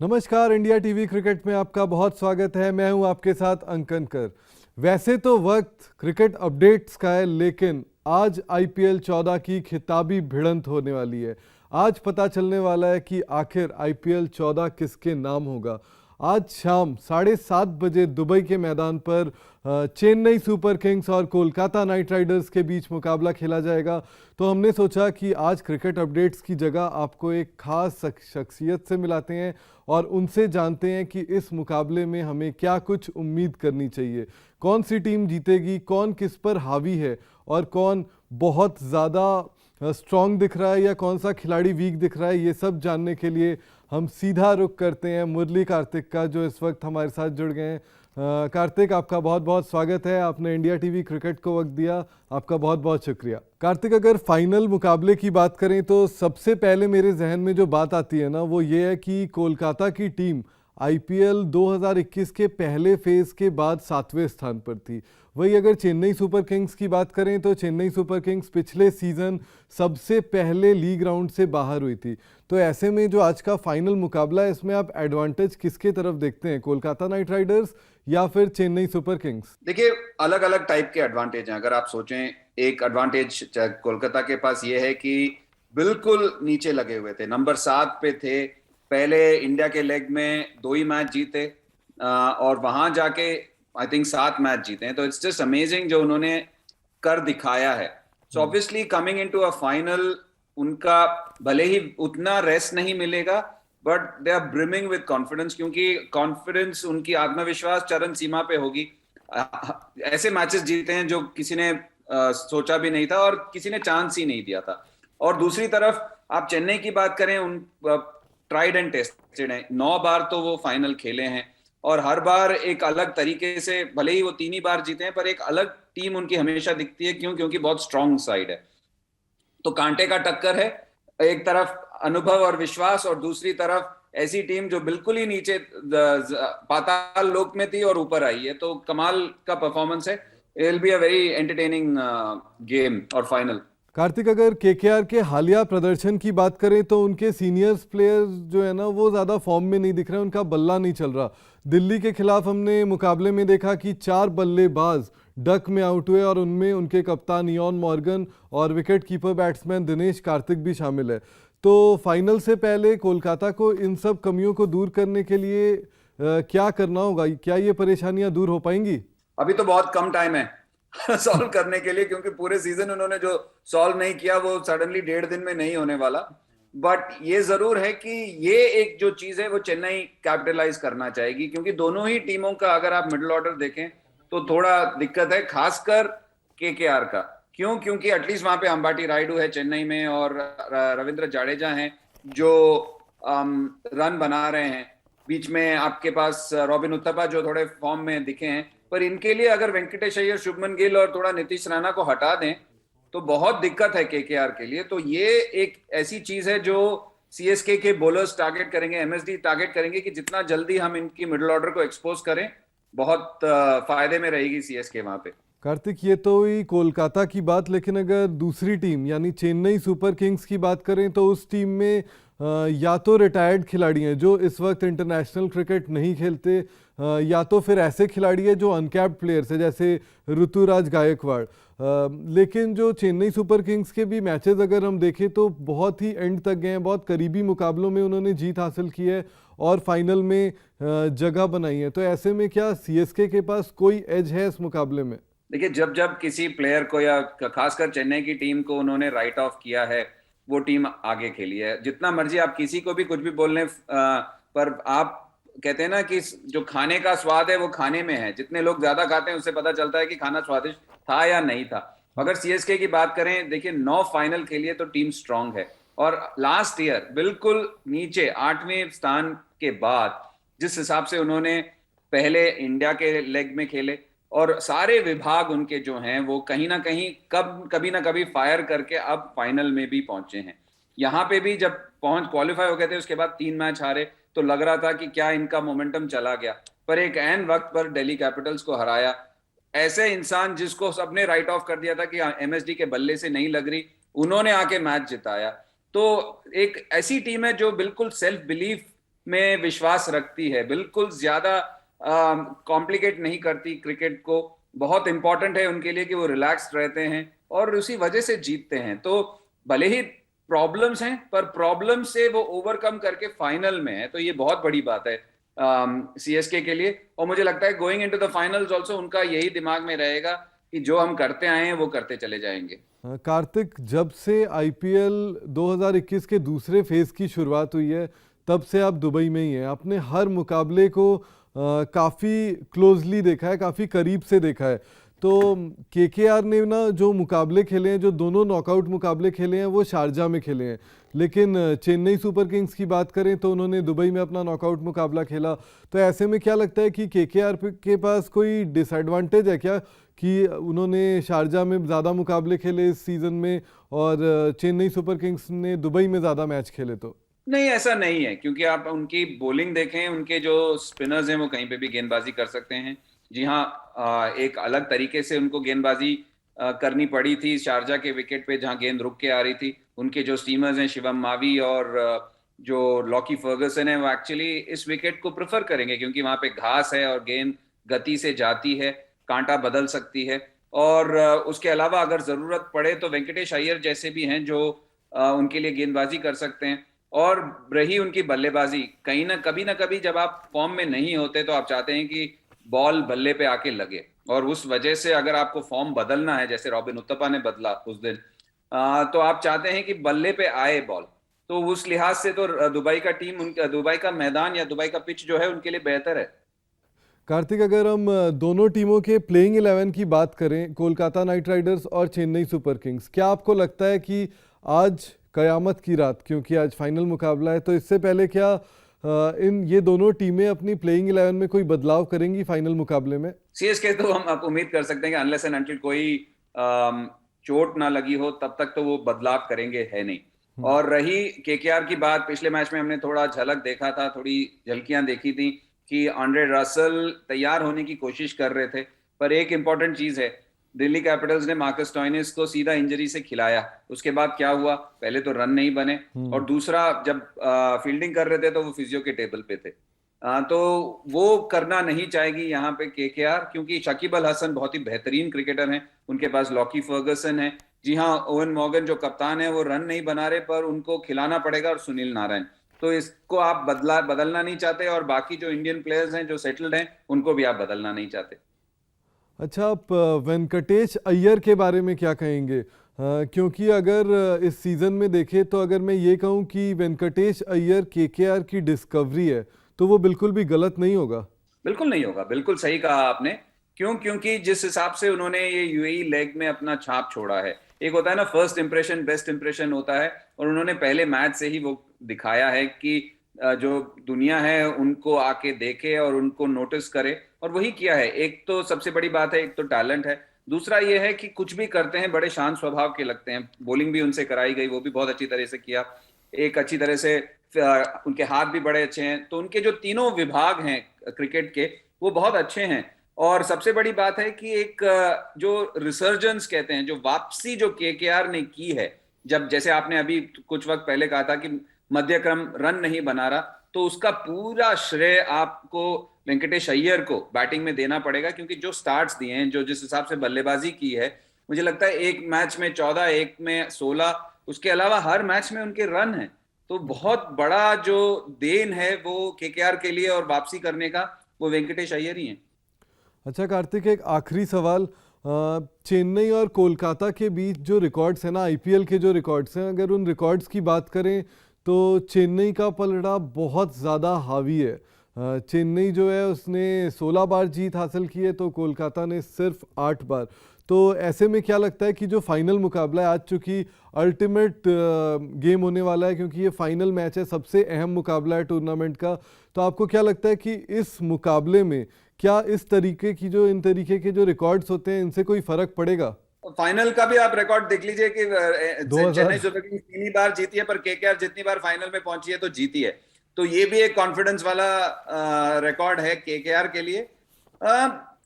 नमस्कार, India TV cricket में आपका बहुत स्वागत है। मैं हूं आपके साथ अंकन कर। वैसे तो वक्त क्रिकेट अपडेट्स का है, लेकिन आज आईपीएल 14 की खिताबी भिड़ंत होने वाली है। आज पता चलने वाला है कि आखिर आईपीएल 14 किसके नाम होगा। आज शाम 7:30 बजे दुबई के मैदान पर चेन्नई सुपर किंग्स और कोलकाता नाइट राइडर्स के बीच मुकाबला खेला जाएगा। तो हमने सोचा कि आज क्रिकेट अपडेट्स की जगह आपको एक खास शख्सियत से मिलाते हैं और उनसे जानते हैं कि इस मुकाबले में हमें क्या कुछ उम्मीद करनी चाहिए, कौन सी टीम जीतेगी, कौन किस पर हावी है और कौन बहुत ज़्यादा स्ट्रॉन्ग दिख रहा है या कौन सा खिलाड़ी वीक दिख रहा है। ये सब जानने के लिए हम सीधा रुख करते हैं मुरली कार्तिक का, जो इस वक्त हमारे साथ जुड़ गए हैं। कार्तिक, आपका बहुत बहुत स्वागत है। आपने इंडिया टीवी क्रिकेट को वक्त दिया, आपका बहुत बहुत शुक्रिया। कार्तिक, अगर फाइनल मुकाबले की बात करें तो सबसे पहले मेरे जहन में जो बात आती है ना, वो ये है कि कोलकाता की टीम आईपीएल 2021 के पहले फेज के बाद 7वें स्थान पर थी। वही अगर चेन्नई सुपर किंग्स की बात करें तो चेन्नई सुपर किंग्स पिछले सीजन सबसे पहले लीग राउंड से बाहर हुई थी। तो ऐसे में जो आज का फाइनल मुकाबला है, इसमें आप एडवांटेज किसके तरफ देखते हैं, कोलकाता नाइट राइडर्स या फिर चेन्नई सुपर किंग्स? देखिए, अलग अलग टाइप के एडवांटेज हैं। अगर आप सोचें, एक एडवांटेज कोलकाता के पास ये है कि बिल्कुल नीचे लगे हुए थे, नंबर 7 पे थे। पहले इंडिया के लेग में 2 ही मैच जीते और वहां जाके आई थिंक 7 मैच जीते हैं। तो इट्स जस्ट अमेजिंग जो उन्होंने कर दिखाया है। So obviously coming into a final, उनका भले ही उतना रेस्ट नहीं मिलेगा, but they are brimming with confidence, क्योंकि कॉन्फिडेंस, उनकी आत्मविश्वास चरम सीमा पे होगी। ऐसे मैचेस जीते हैं जो किसी ने सोचा भी नहीं था और किसी ने चांस ही नहीं दिया था। और दूसरी तरफ आप चेन्नई की बात करें, उन ट्राइड एंड टेस्टेड है। 9 बार तो वो फाइनल खेले हैं और हर बार एक अलग तरीके से, भले ही वो 3 ही बार जीते हैं, पर एक अलग टीम उनकी हमेशा दिखती है। क्यों? क्योंकि बहुत स्ट्रांग साइड है। तो कांटे का टक्कर है, एक तरफ अनुभव और विश्वास और दूसरी तरफ ऐसी टीम जो बिल्कुल ही नीचे पाताल लोक में थी और ऊपर आई है। तो कमाल का परफॉर्मेंस है। It will be a very entertaining game और फाइनल। कार्तिक, अगर केकेआर के हालिया प्रदर्शन की बात करें तो उनके सीनियर्स प्लेयर्स जो है ना, वो ज़्यादा फॉर्म में नहीं दिख रहे, उनका बल्ला नहीं चल रहा। दिल्ली के खिलाफ हमने मुकाबले में देखा कि 4 बल्लेबाज डक में आउट हुए और उनमें उनके कप्तान इयान मॉर्गन और wicket keeper batsman Dinesh Karthik भी शामिल है। तो फाइनल से पहले कोलकाता को इन सब कमियों को दूर करने के लिए क्या करना होगा? क्या ये परेशानियां दूर हो पाएंगी? अभी तो बहुत कम टाइम है सॉल्व करने के लिए, क्योंकि पूरे सीजन उन्होंने जो सॉल्व नहीं किया वो सडनली 1.5 दिन में नहीं होने वाला। बट ये जरूर है कि ये एक जो चीज है वो चेन्नई कैपिटलाइज करना चाहेगी, क्योंकि दोनों ही टीमों का अगर आप मिडिल ऑर्डर देखें तो थोड़ा दिक्कत है, खासकर केकेआर का। क्यों? क्योंकि एटलीस्ट वहां पे अंबाटी रायडू है चेन्नई में और रविंद्र जाडेजा हैं जो रन बना रहे हैं। बीच में आपके पास रॉबिन उत्थपा जो थोड़े फॉर्म में दिखे हैं। पर इनके लिए अगर वेंकटेश अय्यर, शुभमन गिल और थोड़ा नीतीश राणा को हटा दें तो बहुत दिक्कत है केकेआर के लिए। तो ये एक ऐसी चीज है जो सीएसके के बॉलर्स टारगेट करेंगे, एमएसडी टारगेट करेंगे कि जितना जल्दी हम इनकी मिडिल ऑर्डर को एक्सपोज करें, बहुत फायदे में रहेगी सीएसके वहां पे। कार्तिक, ये तो हुई कोलकाता की बात, लेकिन अगर दूसरी टीम यानी चेन्नई सुपर किंग्स की बात करें तो उस टीम में या तो रिटायर्ड खिलाड़ी हैं जो इस वक्त इंटरनेशनल क्रिकेट नहीं खेलते, या तो फिर ऐसे खिलाड़ी हैं जो अनकैप्ड प्लेयर्स हैं जैसे ऋतुराज गायकवाड़। लेकिन जो चेन्नई सुपर किंग्स के भी मैचेस अगर हम देखें तो बहुत ही एंड तक गए हैं, बहुत करीबी मुकाबलों में उन्होंने जीत हासिल की है और फाइनल में जगह बनाई है। तो ऐसे में क्या सीएसके के पास कोई एज है इस मुकाबले में? देखिए, जब जब किसी प्लेयर को या खासकर चेन्नई की टीम को उन्होंने राइट ऑफ किया है, वो टीम आगे खेली है। जितना मर्जी आप किसी को भी कुछ भी बोल लें, पर आप कहते हैं ना कि जो खाने का स्वाद है वो खाने में है। जितने लोग ज्यादा खाते हैं उससे पता चलता है कि खाना स्वादिष्ट था या नहीं था। अगर सीएसके की बात करें, देखिए 9 फाइनल खेली है तो टीम स्ट्रांग है। और लास्ट ईयर बिल्कुल नीचे 8वें स्थान के बाद जिस हिसाब से उन्होंने पहले इंडिया के लेग में खेले और सारे विभाग उनके जो हैं वो कहीं ना कहीं कभी ना कभी फायर करके अब फाइनल में भी पहुंचे हैं। यहाँ पे भी जब क्वालिफाई हो गए थे, उसके बाद 3 मैच हारे तो लग रहा था कि क्या इनका मोमेंटम चला गया। पर एक एन वक्त पर दिल्ली कैपिटल्स को हराया। ऐसे इंसान जिसको सबने राइट ऑफ कर दिया था कि एमएसडी के बल्ले से नहीं लग रही, उन्होंने आके मैच जिताया। तो एक ऐसी टीम है जो बिल्कुल सेल्फ बिलीफ में विश्वास रखती है, बिल्कुल ज्यादा कॉम्प्लिकेट नहीं करती क्रिकेट को। बहुत इंपॉर्टेंट है उनके लिए कि वो रिलैक्स्ड रहते हैं और उसी वजह से जीतते हैं। तो भले ही प्रॉब्लम्स हैं, पर प्रॉब्लम से वो ओवरकम करके फाइनल में है, तो ये बहुत बड़ी बात है सीएसके के लिए। और मुझे लगता है going into the finals also उनका यही दिमाग में रहेगा कि जो हम करते आए हैं वो करते चले जाएंगे। कार्तिक, जब से आईपीएल 2021 के दूसरे फेज की शुरुआत हुई है तब से आप दुबई में ही हैं। आपने हर मुकाबले को काफ़ी क्लोजली देखा है, काफ़ी करीब से देखा है। तो केकेआर ने ना जो मुकाबले खेले हैं, जो दोनों नॉकआउट मुकाबले खेले हैं, वो शारजा में खेले हैं। लेकिन चेन्नई सुपर किंग्स की बात करें तो उन्होंने दुबई में अपना नॉकआउट मुकाबला खेला। तो ऐसे में क्या लगता है कि केकेआर के पास कोई डिसएडवांटेज है क्या कि उन्होंने शारजा में ज़्यादा मुकाबले खेले इस सीज़न में और चेन्नई सुपर किंग्स ने दुबई में ज़्यादा मैच खेले? तो नहीं, ऐसा नहीं है, क्योंकि आप उनकी बॉलिंग देखें, उनके जो स्पिनर्स हैं वो कहीं पे भी गेंदबाजी कर सकते हैं। जी हाँ, एक अलग तरीके से उनको गेंदबाजी करनी पड़ी थी शारजा के विकेट पे, जहां गेंद रुक के आ रही थी। उनके जो स्टीमर्स हैं शिवम मावी और जो लॉकी फर्गसन है, वो एक्चुअली इस विकेट को प्रेफर करेंगे, क्योंकि वहां पे घास है और गेंद गति से जाती है, कांटा बदल सकती है। और उसके अलावा अगर जरूरत पड़े तो वेंकटेश अय्यर जैसे भी हैं जो उनके लिए गेंदबाजी कर सकते हैं। और रही उनकी बल्लेबाजी, कहीं ना कभी जब आप फॉर्म में नहीं होते तो आप चाहते हैं कि बॉल बल्ले पे आके लगे, और उस वजह से अगर आपको फॉर्म बदलना है, जैसे रॉबिन उत्तपा ने बदला उस दिन, तो आप चाहते हैं कि बल्ले पे आए बॉल। तो उस लिहाज से तो दुबई का मैदान या दुबई का पिच जो है उनके लिए बेहतर है। कार्तिक, अगर हम दोनों टीमों के प्लेइंग 11 की बात करें, कोलकाता नाइट राइडर्स और चेन्नई सुपर किंग्स, क्या आपको लगता है कि आज कयामत की रात, क्योंकि आज फाइनल मुकाबला है, तो इससे पहले क्या ये दोनों टीमें अपनी प्लेइंग 11 में कोई बदलाव करेंगी फाइनल मुकाबले में? सीएसके तो हम आप उम्मीद कर सकते हैं कि अनलेस एंड अनटिल कोई चोट ना लगी हो तब तक तो वो बदलाव करेंगे है नहीं। और रही केकेआर की बात, पिछले मैच में हमने थोड़ा झलक देखा था, थोड़ी झलकियां देखी थी कि आंड्रे रसल तैयार होने की कोशिश कर रहे थे। पर एक इंपॉर्टेंट चीज है, दिल्ली कैपिटल्स ने मार्कस स्टोइनिस को सीधा इंजरी से खिलाया। उसके बाद क्या हुआ, पहले तो रन नहीं बने, और दूसरा जब फील्डिंग कर रहे थे तो वो फिजियो के टेबल पे थे। तो वो करना नहीं चाहेगी यहाँ पे केकेआर, क्योंकि शकीब अल हसन बहुत ही बेहतरीन क्रिकेटर हैं, उनके पास लॉकी फर्गसन है। जी हाँ, ओवन मॉर्गन जो कप्तान है वो रन नहीं बना रहे, पर उनको खिलाना पड़ेगा, और सुनील नारायण। तो इसको आप बदलना नहीं चाहते, और बाकी जो इंडियन प्लेयर्स हैं जो सेटल्ड हैं उनको भी आप बदलना नहीं चाहते। अच्छा, आप वेंकटेश अय्यर के बारे में क्या कहेंगे? क्योंकि अगर इस सीज़न में देखें तो अगर मैं ये कहूँ कि वेंकटेश अय्यर केकेआर की डिस्कवरी है तो वो बिल्कुल भी गलत नहीं होगा। बिल्कुल नहीं होगा, बिल्कुल सही कहा आपने। क्यों? क्योंकि जिस हिसाब से उन्होंने ये यूएई लेग में अपना छाप छोड़ा है, एक होता है ना फर्स्ट इंप्रेशन बेस्ट इंप्रेशन होता है, और उन्होंने पहले मैच से ही वो दिखाया है कि जो दुनिया है उनको आके देखे और उनको नोटिस करे, और वही किया है। एक तो सबसे बड़ी बात है, एक तो टैलेंट है, दूसरा ये है कि कुछ भी करते हैं बड़े शांत स्वभाव के लगते हैं। बॉलिंग भी उनसे कराई गई, वो भी बहुत अच्छी तरह से किया, एक अच्छी तरह से उनके हाथ भी बड़े अच्छे हैं। तो उनके जो तीनों विभाग हैं क्रिकेट के वो बहुत अच्छे हैं। और सबसे बड़ी बात है कि एक जो रिसर्जेंस कहते हैं, जो वापसी जो केकेआर ने की है, जब जैसे आपने अभी कुछ वक्त पहले कहा था कि मध्यक्रम रन नहीं बना रहा, तो उसका पूरा श्रेय आपको वेंकटेश अय्यर को बैटिंग में देना पड़ेगा, क्योंकि जो स्टार्ट्स दिए हैं, जो जिस हिसाब से बल्लेबाजी की है, मुझे लगता है एक मैच में 14, एक में 16, उसके अलावा हर मैच में उनके रन हैं। तो बहुत बड़ा जो देन है वो केकेआर के लिए और वापसी करने का, वो वेंकटेश अय्यर ही हैं। अच्छा कार्तिक, एक आखिरी सवाल। चेन्नई और कोलकाता के बीच जो रिकॉर्ड्स हैं ना, आईपीएल के जो रिकॉर्ड्स हैं, अगर उन रिकॉर्ड्स की बात करें तो चेन्नई का पलड़ा बहुत ज़्यादा हावी है। चेन्नई जो है उसने 16 बार जीत हासिल की है तो कोलकाता ने सिर्फ 8 बार। तो ऐसे में क्या लगता है कि जो फाइनल मुकाबला है आज, चूँकि अल्टीमेट गेम होने वाला है, क्योंकि ये फाइनल मैच है, सबसे अहम मुकाबला है टूर्नामेंट का, तो आपको क्या लगता है कि इस मुकाबले में क्या इस तरीके की जो इन तरीके के जो रिकॉर्ड्स होते हैं इनसे कोई फर्क पड़ेगा? फाइनल का भी आप रिकॉर्ड देख लीजिए कि 2000 चेन्नई सुपर किंग्स 3 ही बार जीती है, पर केकेआर जितनी बार फाइनल में पहुंची है तो जीती है। तो ये भी एक कॉन्फिडेंस वाला रिकॉर्ड है केकेआर के लिए।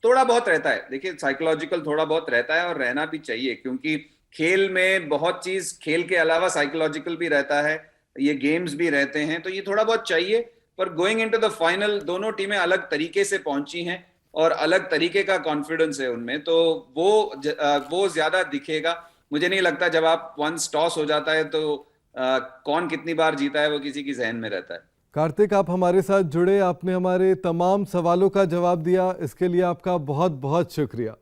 थोड़ा बहुत रहता है, देखिए साइकोलॉजिकल थोड़ा बहुत रहता है, और रहना भी चाहिए, क्योंकि खेल में बहुत चीज, खेल के अलावा साइकोलॉजिकल भी रहता है, ये गेम्स भी रहते हैं, तो ये थोड़ा बहुत चाहिए। पर गोइंग इनटू द फाइनल दोनों टीमें अलग तरीके से पहुंची हैं और अलग तरीके का कॉन्फिडेंस है उनमें, तो वो ज्यादा दिखेगा। मुझे नहीं लगता जब आप वंस टॉस हो जाता है तो कौन कितनी बार जीता है वो किसी की जहन में रहता है। कार्तिक, आप हमारे साथ जुड़े, आपने हमारे तमाम सवालों का जवाब दिया, इसके लिए आपका बहुत बहुत शुक्रिया।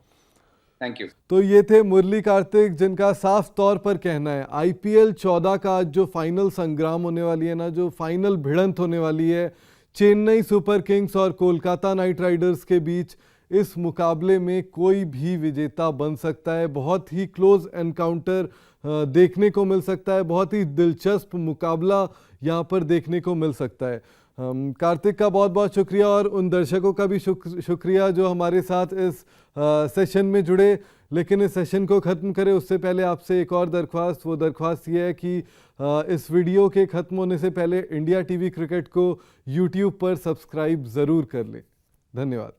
Thank you. तो ये थे मुरली कार्तिक, जिनका साफ तौर पर कहना है आईपीएल 14 का आज जो फाइनल संग्राम होने वाली है ना, जो फाइनल भिड़ंत होने वाली है चेन्नई सुपर किंग्स और कोलकाता नाइट राइडर्स के बीच, इस मुकाबले में कोई भी विजेता बन सकता है। बहुत ही क्लोज एनकाउंटर देखने को मिल सकता है, बहुत ही दिलचस्प मुकाबला यहाँ पर देखने को मिल सकता है। कार्तिक का बहुत बहुत शुक्रिया और उन दर्शकों का भी शुक्रिया जो हमारे साथ इस सेशन में जुड़े। लेकिन इस सेशन को ख़त्म करें उससे पहले आपसे एक और दरख्वास्त, वो दरख्वास्त ये है कि इस वीडियो के ख़त्म होने से पहले इंडिया टीवी क्रिकेट को यूट्यूब पर सब्सक्राइब ज़रूर कर लें। धन्यवाद।